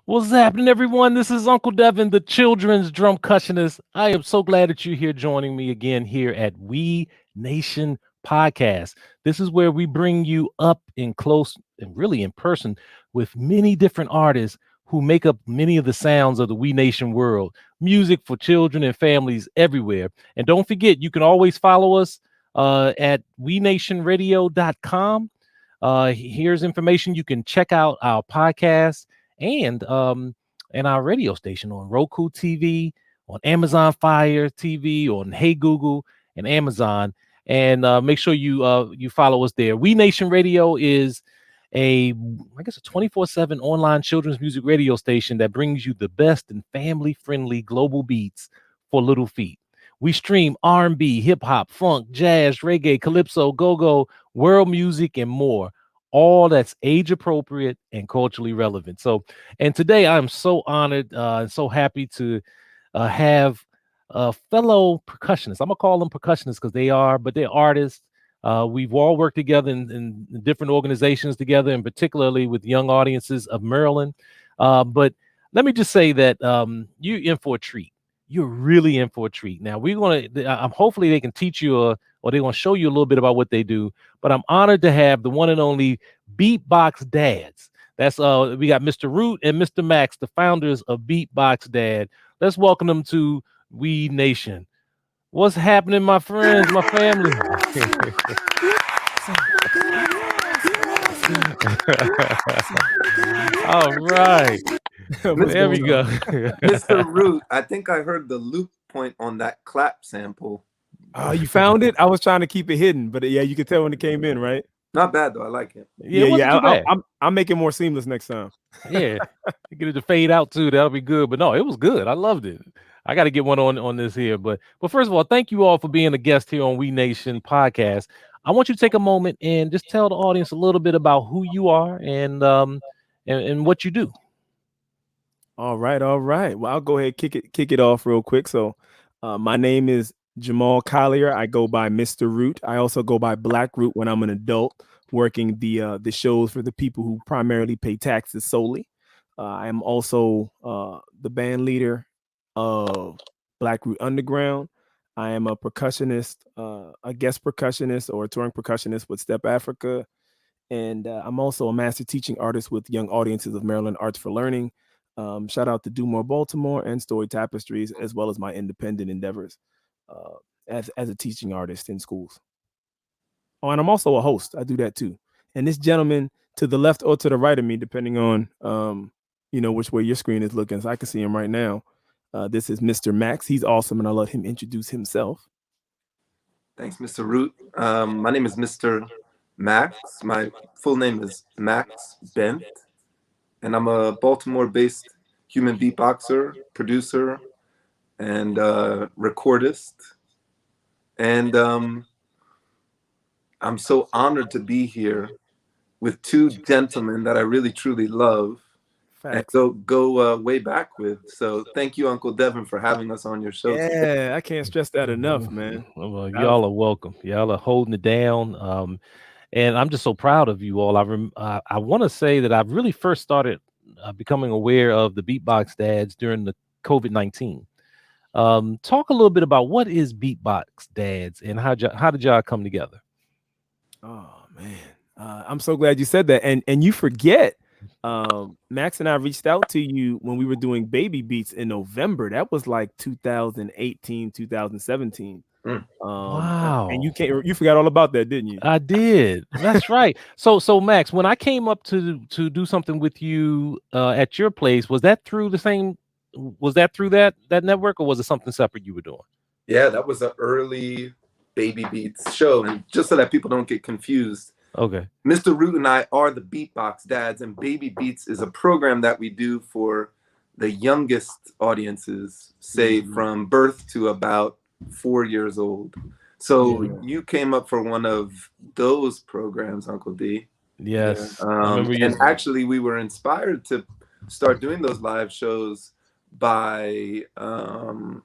What's happening, everyone? This is Uncle Devin, the children's drum cushionist. I am so glad that you're here joining me again here at We Nation Podcast. This is where we bring you up in close and really in person with many different artists who make up many of the sounds of the We Nation world. Music for children and families everywhere. And don't forget, you can always follow us at wenationradio.com. Here's information. You can check out our podcast and our radio station on Roku TV, on Amazon Fire TV, on Hey Google and Amazon. And make sure you follow us there. We Nation Radio is a 24/7 online children's music radio station that brings you the best and family-friendly global beats for little feet. We stream R&B, hip hop, funk, jazz, reggae, calypso, go-go, world music, and more. All that's age appropriate and culturally relevant. So, and today I'm so honored and so happy to have fellow percussionists. I'm gonna call them percussionists because they are, but they're artists. We've all worked together in different organizations together, and particularly with young audiences of Maryland. But let me just say that you're in for a treat. You're really in for a treat. Now we're gonna. Hopefully they can teach you or they're gonna show you a little bit about what they do. But I'm honored to have the one and only Beatbox Dads. That's we got Mr. Root and Mr. Max, the founders of Beatbox Dad. Let's welcome them to We Nation. What's happening, my friends, my family? All right. There we go. Mr. Root, I think I heard the loop point on that clap sample. Oh, you found it? I was trying to keep it hidden, but yeah, you could tell when it came in, right? Not bad though. I like it. Yeah. I'll make it more seamless next time. Yeah, get it to fade out too. That'll be good. But no, it was good. I loved it. I got to get one on this here. But first of all, thank you all for being a guest here on We Nation Podcast. I want you to take a moment and just tell the audience a little bit about who you are and what you do. All right. Well, I'll go ahead kick it off real quick. So, my name is Jamal Collier. I go by Mr. Root. I also go by Black Root when I'm an adult, working the shows for the people who primarily pay taxes solely. I am also the band leader of Black Root Underground. I am a percussionist, a guest percussionist or a touring percussionist with Step Africa. And I'm also a master teaching artist with young audiences of Maryland Arts for Learning. Shout out to Do More Baltimore and Story Tapestries, as well as my independent endeavors as a teaching artist in schools. Oh, and I'm also a host. I do that too. And this gentleman to the left or to the right of me, depending on which way your screen is looking, so I can see him right now. This is Mr. Max. He's awesome, and I'll let him introduce himself. Thanks, Mr. Root. My name is Mr. Max. My full name is Max Bent, and I'm a Baltimore-based human beatboxer, producer, and recordist. And I'm so honored to be here with two gentlemen that I really, truly love. Facts. And go way back with. So thank you, Uncle Devin, for having us on your show. Yeah, today. I can't stress that enough, man. Well, y'all are welcome. Y'all are holding it down. And I'm just so proud of you all. I want to say that I really first started becoming aware of the Beatbox Dads during the COVID-19. Talk a little bit about what is Beatbox Dads and how did y'all come together? Oh man, I'm so glad you said that. And you forget, Max and I reached out to you when we were doing Baby Beats in November. That was like 2018, 2017. Wow. And you forgot all about that, didn't you? I did. That's right. So Max, when I came up to do something with you at your place, was that through that network, or was it something separate you were doing? Yeah, that was an early Baby Beats show. And just so that people don't get confused, okay, Mr. Root and I are the Beatbox Dads, and Baby Beats is a program that we do for the youngest audiences, say from birth to about 4 years old. So you came up for one of those programs, Uncle D. Yes. And actually we were inspired to start doing those live shows by an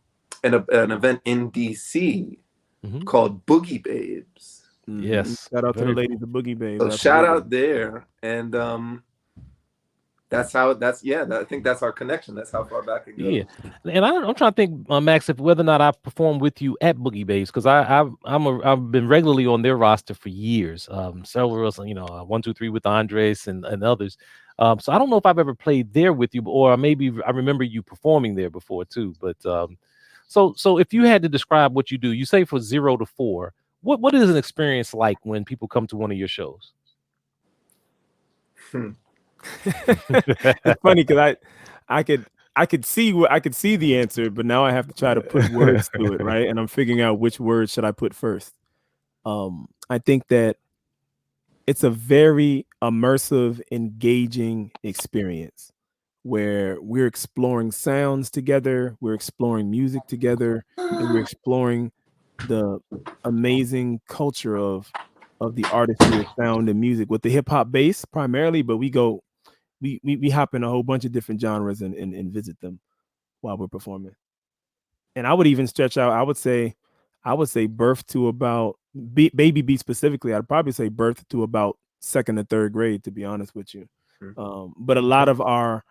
event in DC called Boogie Babes. Yes. Shout out to the ladies of Boogie Babes. So shout out there. And that's how I think that's our connection. That's how far back it goes. Yeah, and I'm trying to think, Max, if whether or not I performed with you at Boogie Babes, because I've been regularly on their roster for years. Several, 1, 2, 3 with Andres and others. So I don't know if I've ever played there with you, or maybe I remember you performing there before too. But so if you had to describe what you do, you say for 0 to 4. What is an experience like when people come to one of your shows? It's funny because I could see the answer, but now I have to try to put words to it, right? And I'm figuring out which words should I put first. I think that it's a very immersive, engaging experience where we're exploring sounds together, we're exploring music together, and we're exploring the amazing culture of the artistry of sound and music with the hip hop base primarily, but we hop in a whole bunch of different genres and visit them while we're performing. And I would even stretch out, I would say birth to about baby beat specifically. I'd probably say birth to about 2nd or 3rd grade, to be honest with you. But a lot of our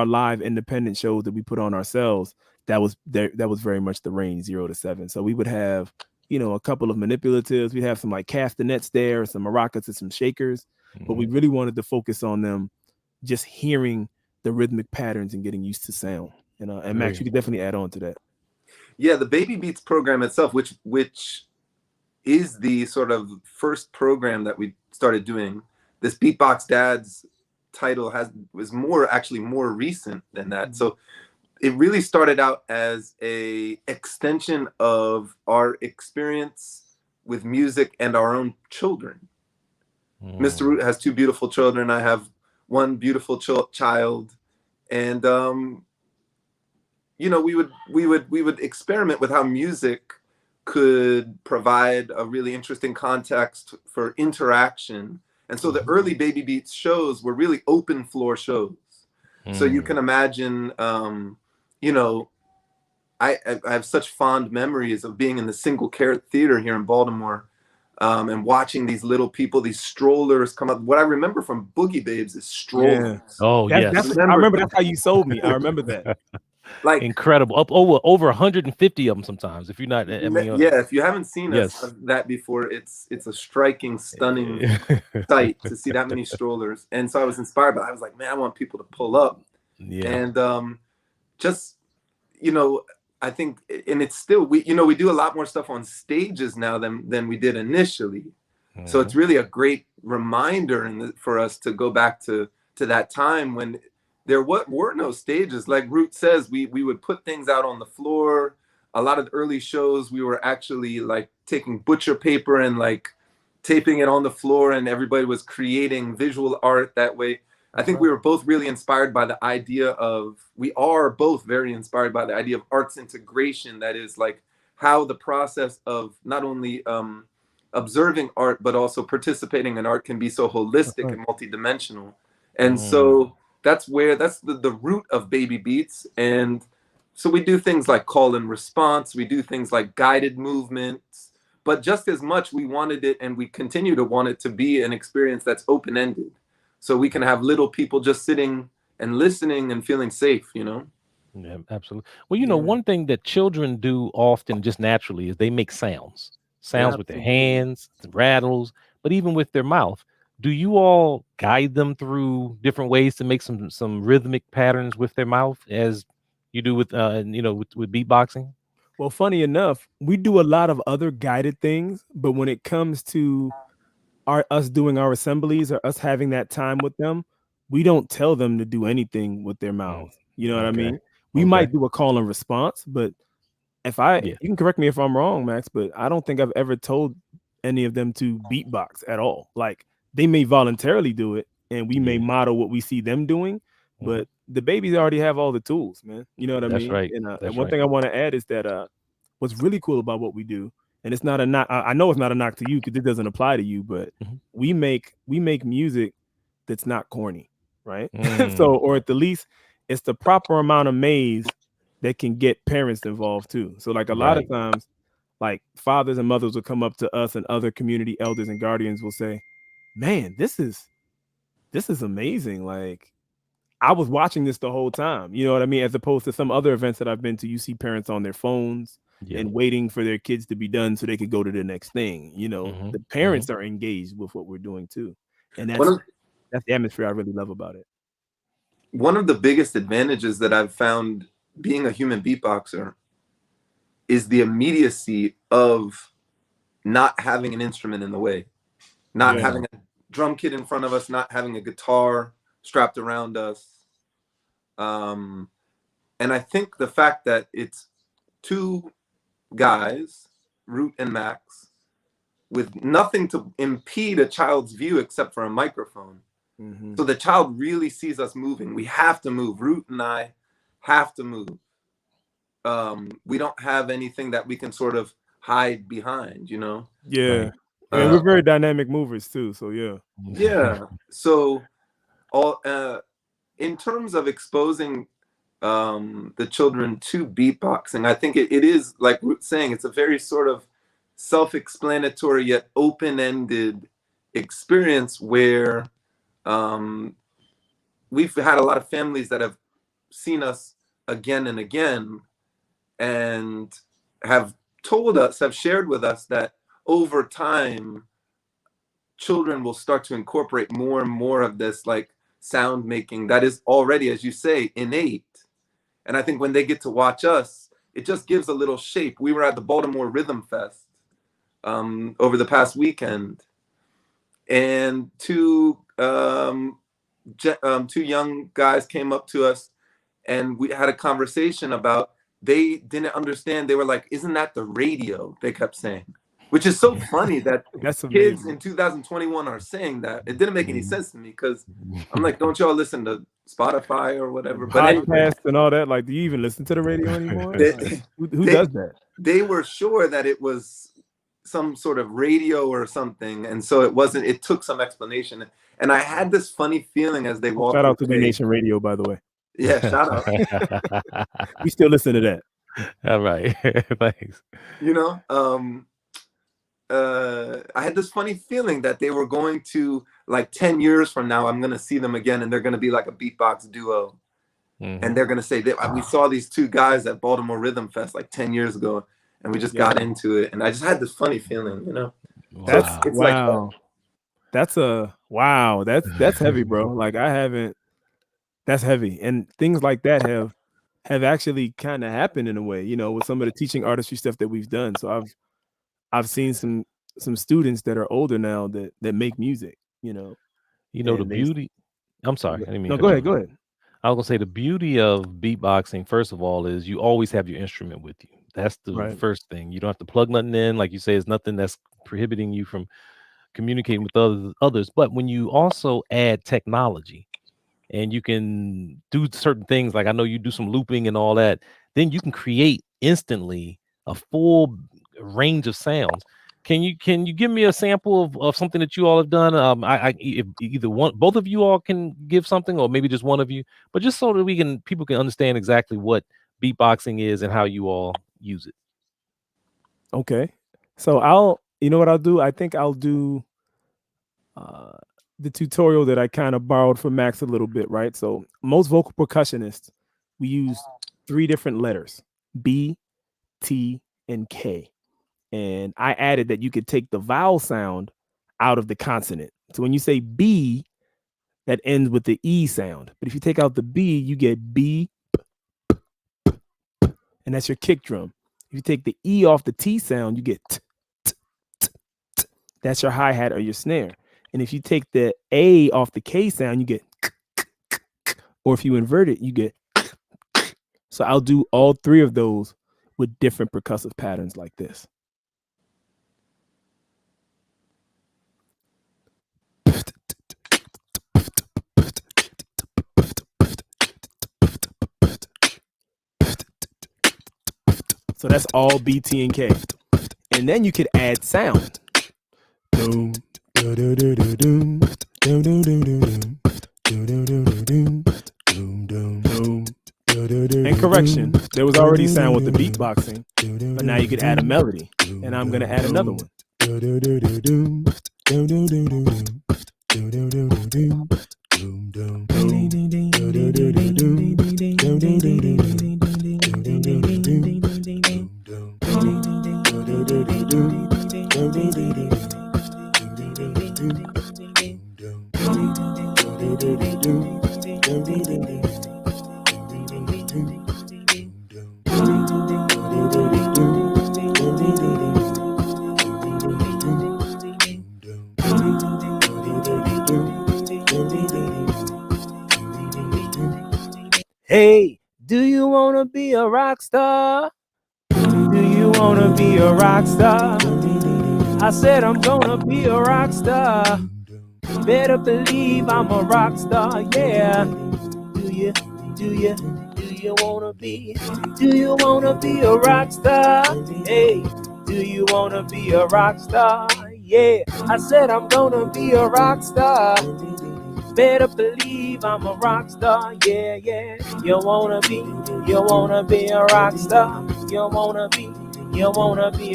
live independent shows that we put on ourselves, that was very much the range 0 to 7. So we would have, a couple of manipulatives. We'd have some like castanets there, some maracas and some shakers, but we really wanted to focus on them just hearing the rhythmic patterns and getting used to sound. And Max, you could definitely add on to that. Yeah, the Baby Beats program itself, which is the sort of first program that we started doing. This Beatbox Dads title was more recent than that. So it really started out as a extension of our experience with music and our own children. Mr. Root has 2 beautiful children. I have 1 beautiful child, and we would experiment with how music could provide a really interesting context for interaction. And so the early Baby Beats shows were really open floor shows. So you can imagine, I have such fond memories of being in the Single Carrot Theater here in Baltimore, and watching these little people, these strollers come up. What I remember from Boogie Babes is strollers. Yeah. Oh, yes. I remember that's how you sold me. I remember that. Like incredible. Up over 150 of them sometimes. If you're not, if you haven't seen us that before, it's a striking, stunning sight to see that many strollers. And so I was inspired, but I was like, man, I want people to pull up. Yeah. And just, I think, and it's still, we do a lot more stuff on stages now than we did initially. So it's really a great reminder for us to go back to that time when there were no stages. Like Root says, we would put things out on the floor. A lot of the early shows, we were actually like taking butcher paper and like taping it on the floor, and everybody was creating visual art that way. I think we were both really inspired by the idea of, we are both very inspired by the idea of arts integration. That is like how the process of not only observing art, but also participating in art can be so holistic and multidimensional. And so that's the root of Baby Beats. And so we do things like call and response. We do things like guided movements. But just as much, we wanted it, and we continue to want it to be an experience that's open-ended. So we can have little people just sitting and listening and feeling safe, Yeah, absolutely. Well, one thing that children do often just naturally is they make sounds with their hands, rattles, but even with their mouth. Do you all guide them through different ways to make some rhythmic patterns with their mouth, as you do with with beatboxing? Well, funny enough, we do a lot of other guided things, but when it comes to us doing our assemblies or us having that time with them, we don't tell them to do anything with their mouths. You know what I mean? We might do a call and response, but you can correct me if I'm wrong, Max, but I don't think I've ever told any of them to beatbox at all. Like, they may voluntarily do it, and we may model what we see them doing, but the babies already have all the tools, man. You know what I mean? Right. And one thing I want to add is that what's really cool about what we do, and it's not a knock. I know it's not a knock to you because it doesn't apply to you, but we make music that's not corny, right? So, or at the least, it's the proper amount of maze that can get parents involved too. So, like a lot of times, like fathers and mothers will come up to us, and other community elders and guardians will say, "Man, this is amazing. Like, I was watching this the whole time. You know what I mean? As opposed to some other events that I've been to, you see parents on their phones and waiting for their kids to be done so they could go to the next thing. You know, the parents are engaged with what we're doing too. And that's the atmosphere I really love about it. One of the biggest advantages that I've found being a human beatboxer is the immediacy of not having an instrument in the way, not having a drum kit in front of us, not having a guitar strapped around us. And I think the fact that it's two guys, Root and Max, with nothing to impede a child's view except for a microphone. So the child really sees us moving. We have to move. Root and I have to move. We don't have anything that we can sort of hide behind, you know? Yeah. And we're very dynamic movers too. So yeah. So in terms of exposing the children to beatboxing, I think it is, like Root's saying, it's a very sort of self-explanatory yet open-ended experience where we've had a lot of families that have seen us again and again and have told us, have shared with us that over time, children will start to incorporate more and more of this like sound making that is already, as you say, innate. And I think when they get to watch us, it just gives a little shape. We were at the Baltimore Rhythm Fest over the past weekend, and two young guys came up to us and we had a conversation about, they didn't understand. They were like, "Isn't that the radio?" They kept saying, which is so funny that kids in 2021 are saying that. It didn't make any sense to me because I'm like, don't y'all listen to Spotify or whatever? But anyway, and all that. Like, do you even listen to the radio anymore? Who does that? They were sure that it was some sort of radio or something, and so it wasn't. It took some explanation, and I had this funny feeling as they walked. Shout out to B Nation Radio, by the way. Yeah, shout out. We still listen to that. All right, thanks. You know, I had this funny feeling that they were going to, like 10 years from now, I'm going to see them again and they're going to be like a beatbox duo. And they're going to say, we saw these two guys at Baltimore Rhythm Fest like 10 years ago and we just got into it. And I just had this funny feeling, you know? Wow. It's wow. Like, that's heavy, bro. Like that's heavy. And things like that have actually kind of happened in a way, you know, with some of the teaching artistry stuff that we've done. So I've seen some students that are older now that make music, you know. The beauty. I'm sorry. I didn't mean no, go ahead. I was gonna say the beauty of beatboxing, first of all, is you always have your instrument with you. That's the first thing. You don't have to plug nothing in. Like you say, it's nothing that's prohibiting you from communicating with others. But when you also add technology and you can do certain things, like I know you do some looping and all that, then you can create instantly a full range of sounds. Can you give me a sample of something that you all have done? If either both of you all can give something, or maybe just one of you, but just so that people can understand exactly what beatboxing is and how you all use it. Okay, so you know what I'll do? I think I'll do the tutorial that I kind of borrowed from Max a little bit, right? So most vocal percussionists, we use 3 different letters: B, T, and K. And I added that you could take the vowel sound out of the consonant. So when you say B, that ends with the E sound. But if you take out the B, you get B, and that's your kick drum. If you take the E off the T sound, you get t, t, t, t. That's your hi-hat or your snare. And if you take the A off the K sound, you get k, k, k, k. Or if you invert it, you get k, k. So I'll do all 3 of those with different percussive patterns like this. So that's all B, T, and K. And then you could add sound. And correction, there was already sound with the beatboxing, but now you could add a melody. And I'm going to add another one. Hey, do you wanna be a rock star? Do you wanna be a rock star? I said I'm gonna be a rock star. Better believe I'm a rock star, yeah. Do you wanna be? Do you wanna be a rock star? Hey, do you wanna be a rock star? Yeah, I said I'm gonna be a rock star. Better believe I'm a rock star, yeah, yeah. You wanna be a rock star. You wanna be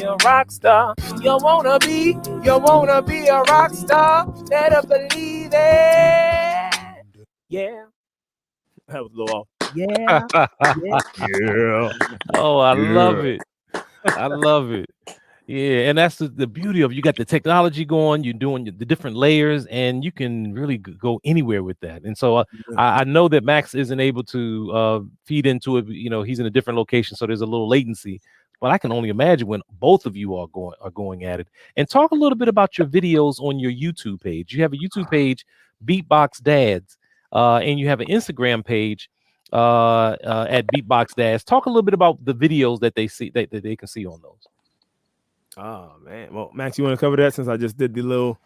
a rock star. You wanna be a rock star. Better believe it. Yeah. That was a little off. Yeah. Yeah. Oh, I love it. I love it. Yeah, and that's the beauty of, you got the technology going, you're doing the different layers, and you can really go anywhere with that. And so I know that Max isn't able to feed into it. You know, he's in a different location, so there's a little latency. But I can only imagine when both of you are going at it. And talk a little bit about your videos on your YouTube page. You have a YouTube page, Beatbox Dads, and you have an Instagram page at Beatbox Dads. Talk a little bit about the videos that they see that they can see on those. Oh man. Well, Max, you want to cover that since I just did the little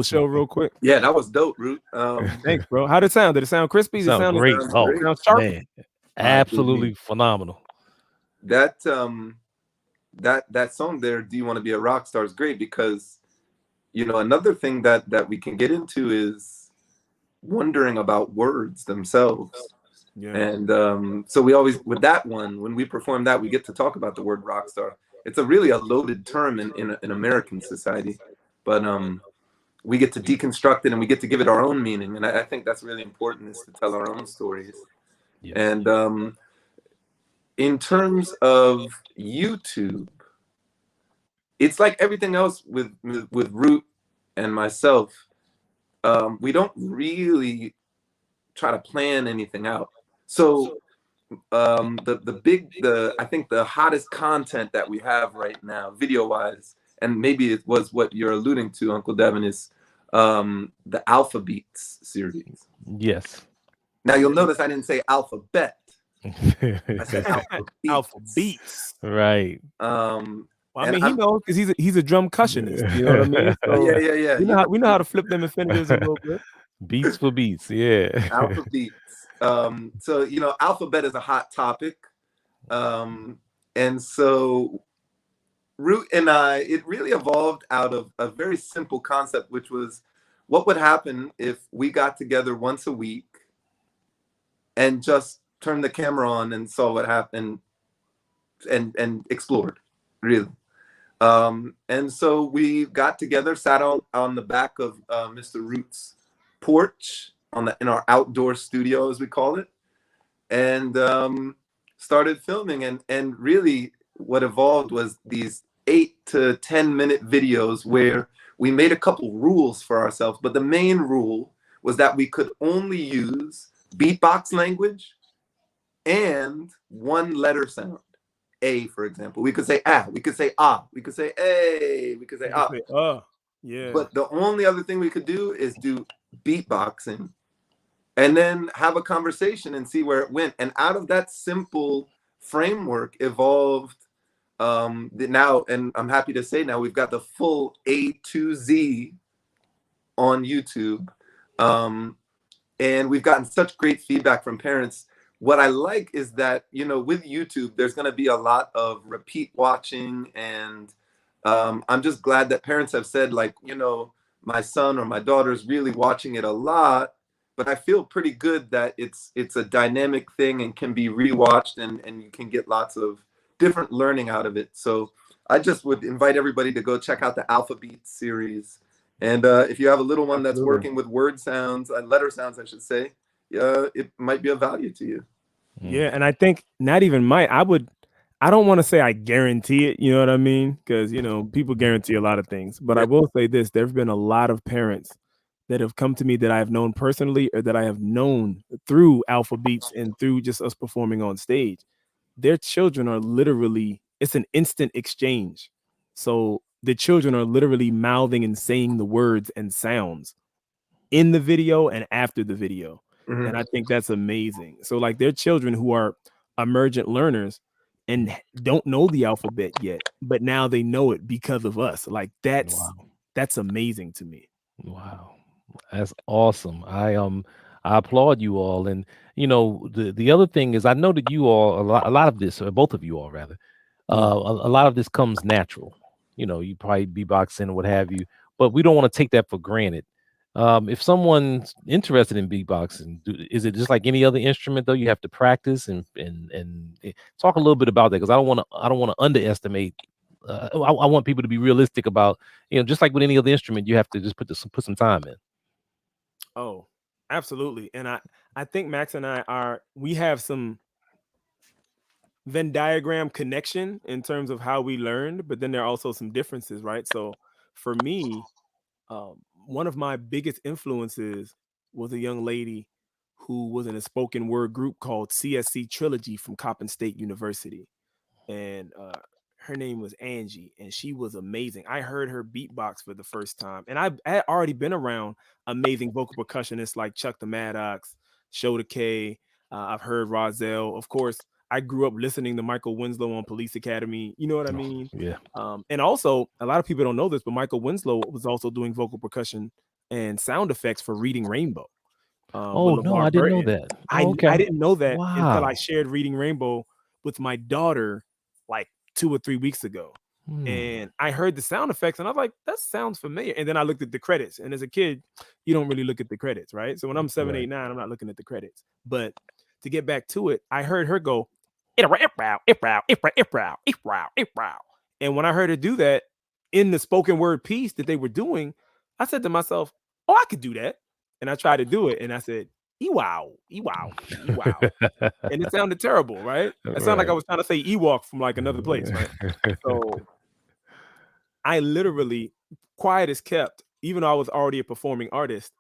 show real quick? Yeah, that was dope, Root. Thanks, bro. How did it sound? Did it sound crispy? Did it sound Great. sounds Oh great. sound sharp? man, absolutely phenomenal. That that song there, "Do You Want to Be a Rock Star," is great because, you know, another thing that we can get into is wondering about words themselves. Yeah. And so we always, with that one, when we perform that, we get to talk about the word rock star. It's a really a loaded term in American society, but we get to deconstruct it and we get to give it our own meaning. And I think that's really important, is to tell our own stories. Yeah. And in terms of YouTube, it's like everything else with Root and myself. We don't really try to plan anything out. So I think the hottest content that we have right now, video wise, and maybe it was what you're alluding to, Uncle Devin, is the Alpha Beats series. Yes. Now you'll notice I didn't say alphabet. I said Alpha Beats. Alpha Beats. Right. Well, I mean, he knows because he's a drum cussionist. You know what I mean? So yeah. We know how to flip them infinitives a little bit. Beats for beats. Yeah. Alpha Beats. So, you know, alphabet is a hot topic. And so Root and I, it really evolved out of a very simple concept, which was, what would happen if we got together once a week and just turned the camera on and saw what happened and explored, really. And so we got together, sat on the back of Mr. Root's porch in our outdoor studio, as we call it, and started filming. And really what evolved was these 8 to 10 minute videos where we made a couple rules for ourselves. But the main rule was that we could only use beatbox language and one letter sound. A, for example. We could say ah, we could say ah, we could say a, we could say ah. Yeah. But the only other thing we could do is do beatboxing and then have a conversation and see where it went. And out of that simple framework evolved now, and I'm happy to say now we've got the full A to Z on YouTube. And we've gotten such great feedback from parents. What I like is that, you know, with YouTube, there's going to be a lot of repeat watching. And I'm just glad that parents have said, like, you know, my son or my daughter is really watching it a lot. But I feel pretty good that it's a dynamic thing and can be rewatched, and you can get lots of different learning out of it. So I just would invite everybody to go check out the Alpha Beats series And if you have a little one that's Absolutely. working with word sounds, letter sounds, I should say, it might be of value to you. Yeah, and I think not even might. I don't want to say I guarantee it, you know what I mean? Because people guarantee a lot of things. But I will say this: there have been a lot of parents that have come to me that I have known personally or that I have known through Alpha Beats and through just us performing on stage. Their children are literally, it's an instant exchange. So the children are literally mouthing and saying the words and sounds in the video and after the video. And I think that's amazing. So like they're children who are emergent learners and don't know the alphabet yet, but now they know it because of us. Like that's amazing to me. Wow. That's awesome. I applaud you all. And the other thing is I know that you all a lot of this, or both of you all rather, a lot of this comes natural. You probably beatboxing or what have you, but we don't want to take that for granted. If someone's interested in beatboxing, is it just like any other instrument though? You have to practice and talk a little bit about that, because I don't want to underestimate. I want people to be realistic about, just like with any other instrument, you have to just put some time in. Oh, absolutely. And I think Max and we have some Venn diagram connection in terms of how we learned, but then there are also some differences, right? So for me, one of my biggest influences was a young lady who was in a spoken word group called CSC Trilogy from Coppin State University. And her name was Angie, and she was amazing. I heard her beatbox for the first time, and I had already been around amazing vocal percussionists like Chuck the Maddox, Shota K. I've heard Rozelle. Of course, I grew up listening to Michael Winslow on Police Academy. You know what I mean? Yeah. And also, a lot of people don't know this, but Michael Winslow was also doing vocal percussion and sound effects for Reading Rainbow. Oh With no, LeVar I didn't know Burton. that. I Oh, okay. I didn't know that until I Wow. shared Reading Rainbow with my daughter like 2 or 3 weeks ago. And I heard the sound effects and I was like, that sounds familiar. And then I looked at the credits. And as a kid, you don't really look at the credits, right? So when I'm 7, Right. 8, 9, I'm not looking at the credits. But to get back to it, I heard her go, and when I heard her do that in the spoken word piece that they were doing, I said to myself, oh, I could do that. And I tried to do it. And I said, Ewow, Ewow, Ewow. And it sounded terrible, right? It sounded like I Right. was trying to say Ewok from like another place, right? So I literally, quiet as kept, even though I was already a performing artist,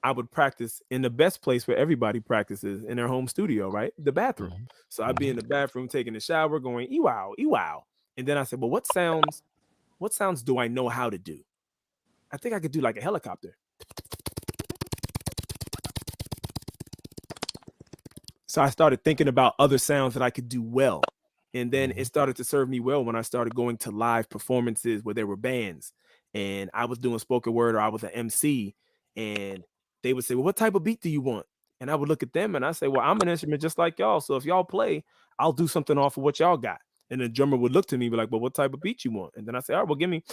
I would practice in the best place where everybody practices in their home studio, right? The bathroom. Mhm. So I'd be in the bathroom taking a shower, going, Ewow, Ewow. And then I said, well, what sounds do I know how to do? I think I could do like a helicopter. So I started thinking about other sounds that I could do well. And then it started to serve me well when I started going to live performances where there were bands and I was doing spoken word or I was an MC, and they would say, well, what type of beat do you want? And I would look at them and I say, well, I'm an instrument just like y'all. So if y'all play, I'll do something off of what y'all got. And the drummer would look to me and be like, well, what type of beat you want? And then I say, all right, well, give me,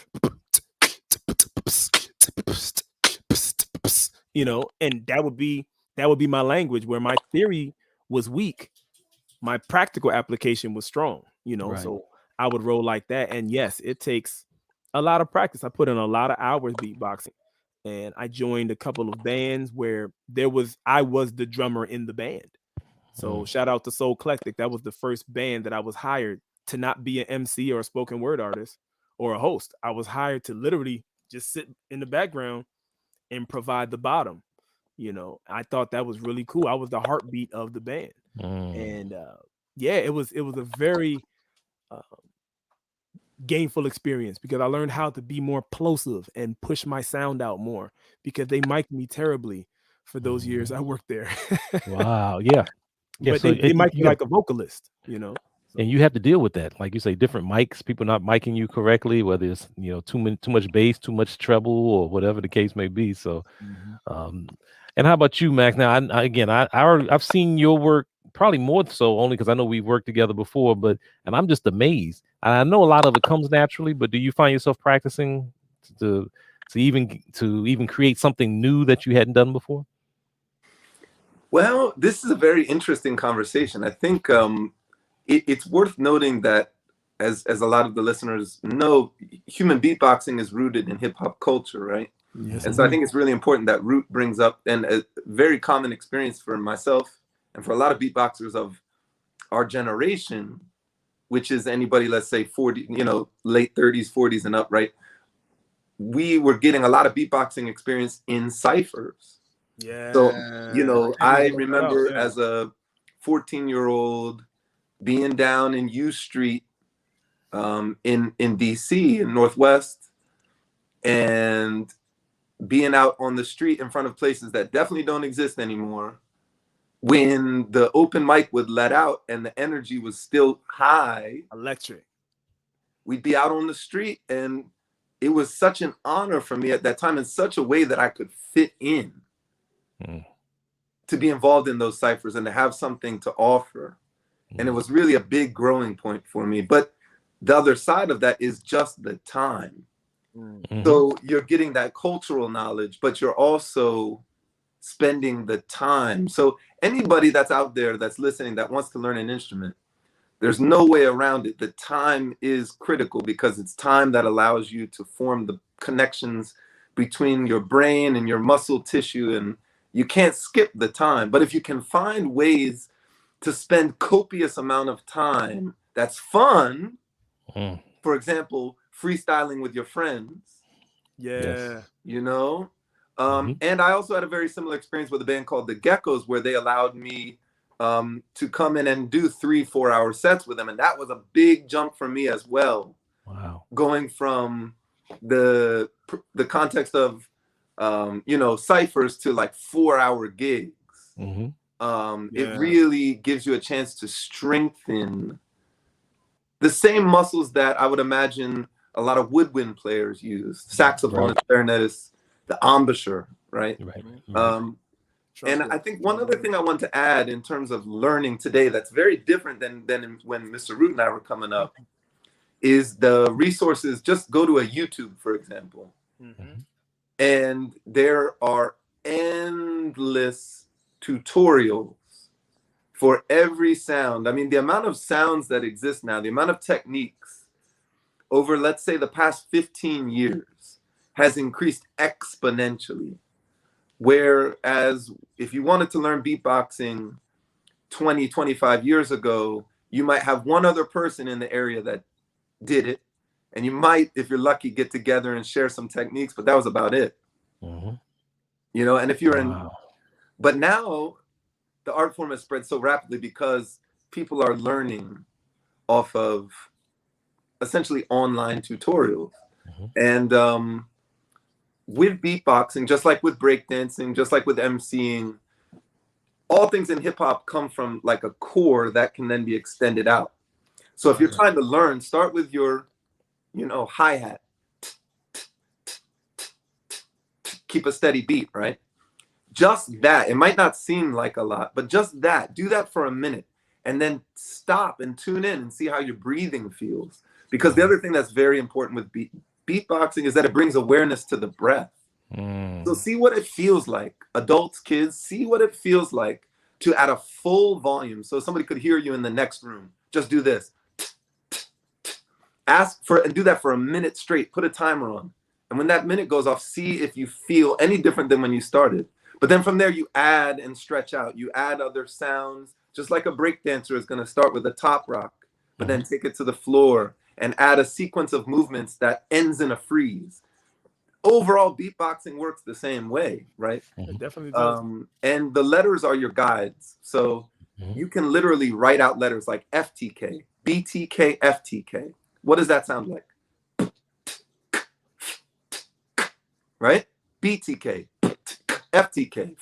and that would be my language where my theory was weak, my practical application was strong, Right. so I would roll like that. And yes, it takes a lot of practice. I put in a lot of hours beatboxing, and I joined a couple of bands where I was the drummer in the band. So shout out to Soul Eclectic. That was the first band that I was hired to not be an MC or a spoken word artist or a host. I was hired to literally just sit in the background and provide the bottom. I thought that was really cool. I was the heartbeat of the band. And yeah, it was a very uh, gainful experience because I learned how to be more plosive and push my sound out more because they mic'd me terribly for those years I worked there. Wow. Yeah. Yeah. But So they mic'd you me got, like a vocalist. and So you have to deal with that, like you say, different mics, people not micing you correctly, whether it's too much bass, too much treble, or whatever the case may be. So, um, and how about you, Max? Now, I've seen your work probably more so only because I know we've worked together before, and I'm just amazed. And I know a lot of it comes naturally, but do you find yourself practicing to even create something new that you hadn't done before? Well, this is a very interesting conversation. I think it's worth noting that, as a lot of the listeners know, human beatboxing is rooted in hip hop culture, right? Yes, And so I indeed. think it's really important that Root brings up, and a very common experience for myself and for a lot of beatboxers of our generation, which is anybody, let's say 40, late 30s, 40s and up, right? We were getting a lot of beatboxing experience in ciphers. Yeah. So, I Check that out. remember Yeah. as a 14-year-old being down in U Street in DC in Northwest, and being out on the street in front of places that definitely don't exist anymore, when the open mic would let out and the energy was still high, Electric. we'd be out on the street, and it was such an honor for me at that time, in such a way that I could fit in, to be involved in those ciphers and to have something to offer. And it was really a big growing point for me. But the other side of that is just the time. So you're getting that cultural knowledge, but you're also spending the time. So anybody that's out there that's listening that wants to learn an instrument, there's no way around it. The time is critical, because it's time that allows you to form the connections between your brain and your muscle tissue, and you can't skip the time. But if you can find ways to spend copious amount of time that's fun, for example, freestyling with your friends, Yeah. and I also had a very similar experience with a band called the Geckos, where they allowed me to come in and do 3-4 hour sets with them. And that was a big jump for me as well. Wow. Going from the context of, ciphers to like 4-hour gigs. It really gives you a chance to strengthen the same muscles that I would imagine a lot of woodwind players use, saxophonists, clarinetists, the embouchure, right? And I think one other thing I want to add in terms of learning today that's very different than when Mr. Root and I were coming up is the resources. Just go to a YouTube, for example, and there are endless tutorials for every sound. I mean, the amount of sounds that exist now, the amount of techniques over, let's say, the past 15 years has increased exponentially. Whereas if you wanted to learn beatboxing 20, 25 years ago, you might have one other person in the area that did it. And you might, if you're lucky, get together and share some techniques, but that was about it. And if you're but now the art form has spread so rapidly because people are learning off of essentially online tutorials. And with beatboxing, just like with breakdancing, just like with MCing, all things in hip hop come from like a core that can then be extended out. So if you're trying to learn, start with your, hi-hat. Keep a steady beat, right? Just that. It might not seem like a lot, but just that. Do that for a minute and then stop and tune in and see how your breathing feels. Because the other thing that's very important with beatboxing is that it brings awareness to the breath. So see what it feels like. Adults, kids, see what it feels like to at a full volume. So somebody could hear you in the next room. Just do this. Ask for and do that for a minute straight. Put a timer on. And when that minute goes off, see if you feel any different than when you started. But then from there, you add and stretch out. You add other sounds, just like a break dancer is going to start with a top rock, but then take it to the floor and add a sequence of movements that ends in a freeze. Overall, beatboxing works the same way, right? It definitely does. And the letters are your guides. So you can literally write out letters like FTK, BTK, FTK. What does that sound like? Right? BTK, FTK.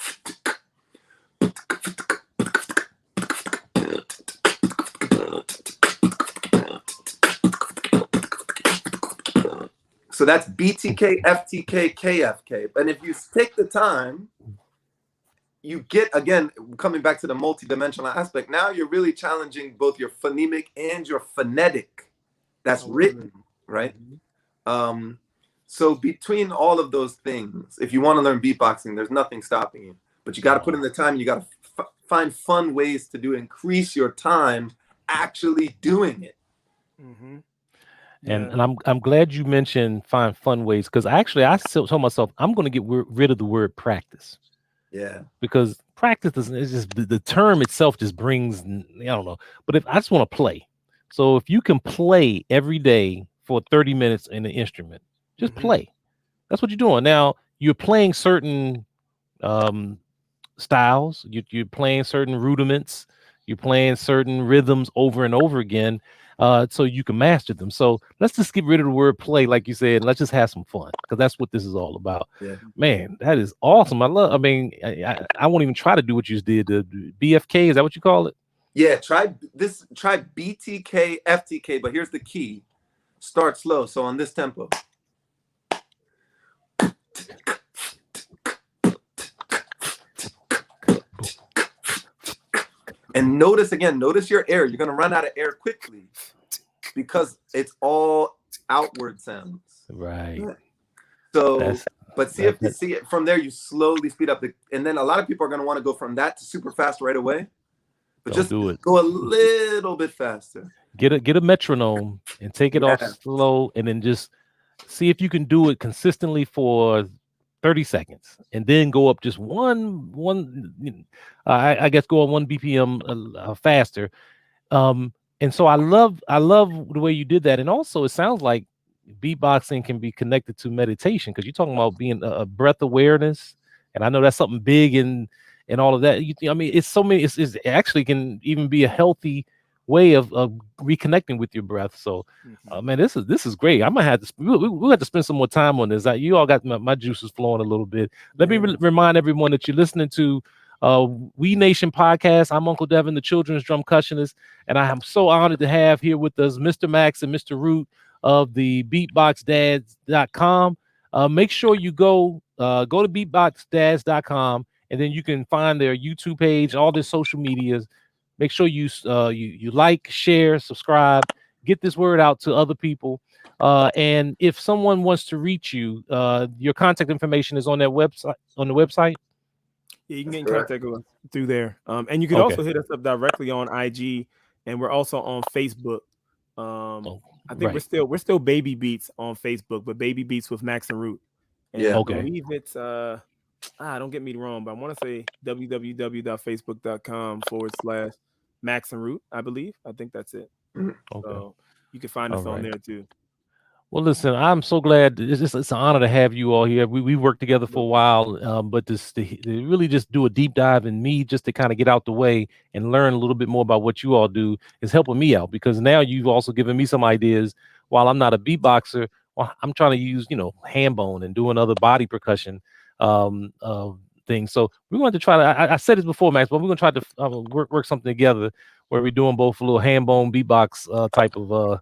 So that's BTK, FTK, KFK. And if you take the time, you get, again, coming back to the multidimensional aspect, now you're really challenging both your phonemic and your phonetic that's written, right? So between all of those things, if you want to learn beatboxing, there's nothing stopping you. But you got to put in the time. You got to find fun ways to increase your time actually doing it. And I'm glad you mentioned find fun ways, because actually I told myself I'm going to get rid of the word practice. Yeah. Because practice doesn't, it's just the term itself just brings, I don't know. But if I just want to play, so if you can play every day for 30 minutes in an instrument, just play. That's what you're doing. Now you're playing certain styles, you're playing certain rudiments, you're playing certain rhythms over and over again, so you can master them. So let's just get rid of the word play, like you said, and let's just have some fun, because that's what this is all about. Yeah. Man, that is awesome. I mean, I won't even try to do what you just did. The BFK, is that what you call it? Yeah, try BTK, FTK, but here's the key. Start slow. So on this tempo. And notice your air. You're going to run out of air quickly because it's all outward sounds. Right. So, but see it from there, you slowly speed up. And then a lot of people are going to want to go from that to super fast right away. But just go a little bit faster. Get a metronome and take it off slow, and then just see if you can do it consistently for 30 seconds, and then go up just I guess go on 1 BPM faster. And so I love the way you did that. And also it sounds like beatboxing can be connected to meditation, because you're talking about being a breath awareness, and I know that's something big and all of that. I mean, it's so many. It's actually can even be a healthy way of reconnecting with your breath. So, man, this is great. I might have to. We'll have to spend some more time on this. You all got my juices flowing a little bit. Let me remind everyone that you're listening to We Nation podcast. I'm Uncle Devin, the children's drum cushionist, and I am so honored to have here with us Mr. Max and Mr. Root of the beatboxdads.com. Make sure you go to beatboxdads.com, and then you can find their YouTube page, all their social medias. Make sure you like, share, subscribe, get this word out to other people. And if someone wants to reach you, your contact information is on their website. On the website. Yeah, you can get in contact with us through there. And you can also hit us up directly on IG, and we're also on Facebook. I think we're still Baby Beats on Facebook, but Baby Beats with Max and Root. And I believe it's don't get me wrong, but I want to say www.facebook.com/Max and Root, I believe. I think that's it. So you can find us on there too. Well, listen, I'm so glad. It's an honor to have you all here. We worked together for a while, but to really just do a deep dive in me, just to kind of get out the way and learn a little bit more about what you all do, is helping me out, because now you've also given me some ideas. While I'm not a beatboxer, well, I'm trying to use, hand bone and doing other body percussion things. So we're going to try to. I said this before, Max, but we're going to try to work something together where we're doing both a little hand bone beatbox type of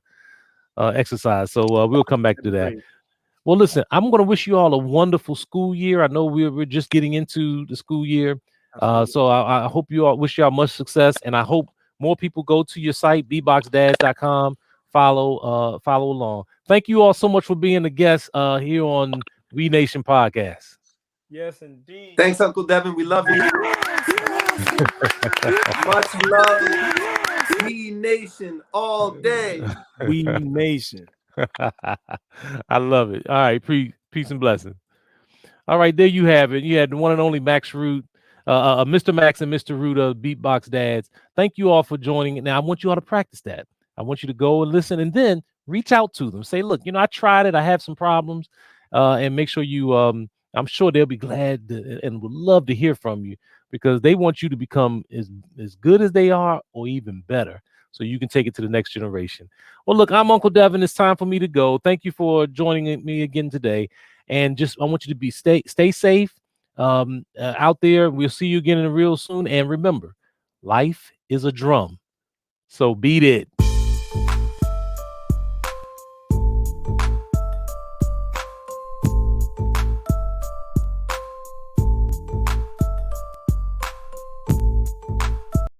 exercise. So we'll come back to that. Well, listen, I'm going to wish you all a wonderful school year. I know we're just getting into the school year. So I hope you all, wish y'all much success, and I hope more people go to your site, beatboxdads.com, follow along. Thank you all so much for being a guest here on We Nation Podcast. Yes, indeed. Thanks, Uncle Devin. We love you. Much love. We Nation all day. We Nation. I love it. All right, peace and blessings. All right, there you have it. You had the one and only Max Root, Mr. Max and Mr. Root of Beatbox Dads. Thank you all for joining. Now I want you all to practice that. I want you to go and listen, and then reach out to them. Say, look, I tried it. I have some problems, and make sure you. I'm sure they'll be glad and would love to hear from you, because they want you to become as good as they are, or even better, so you can take it to the next generation. Well, look, I'm Uncle Devin. It's time for me to go. Thank you for joining me again today. And I want you to stay safe out there. We'll see you again real soon. And remember, life is a drum. So beat it.